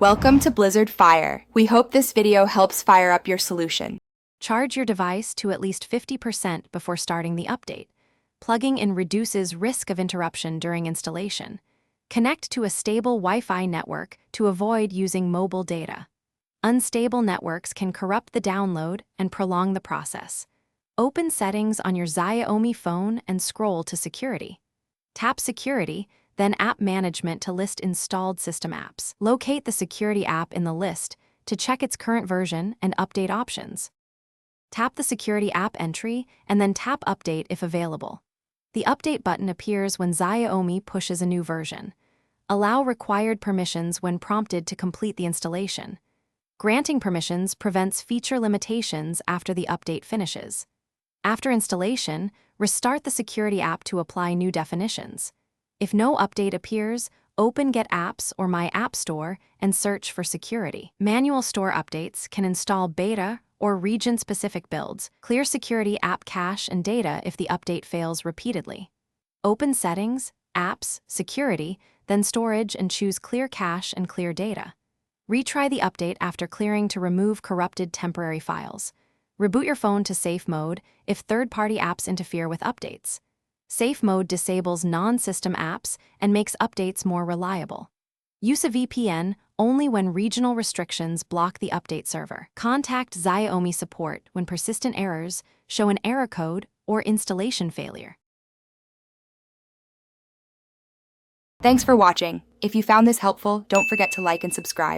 Welcome to Blizzard Fire. We hope this video helps fire up your solution. Charge your device to at least 50% before starting the update. Plugging in reduces risk of interruption during installation. Connect to a stable Wi-Fi network to avoid using mobile data. Unstable networks can corrupt the download and prolong the process. Open Settings on your Xiaomi phone and scroll to Security. Tap Security, then App Management to list installed system apps. Locate the Security app in the list to check its current version and update options. Tap the Security app entry and then tap Update if available. The Update button appears when Xiaomi pushes a new version. Allow required permissions when prompted to complete the installation. Granting permissions prevents feature limitations after the update finishes. After installation, restart the Security app to apply new definitions. If no update appears, open Get Apps or My App Store and search for Security. Manual store updates can install beta or region-specific builds. Clear Security app cache and data if the update fails repeatedly. Open Settings, Apps, Security, then Storage and choose Clear Cache and Clear Data. Retry the update after clearing to remove corrupted temporary files. Reboot your phone to safe mode if third-party apps interfere with updates. Safe mode disables non-system apps and makes updates more reliable. Use a VPN only when regional restrictions block the update server. Contact Xiaomi support when persistent errors show an error code or installation failure. Thanks for watching. If you found this helpful, don't forget to like and subscribe.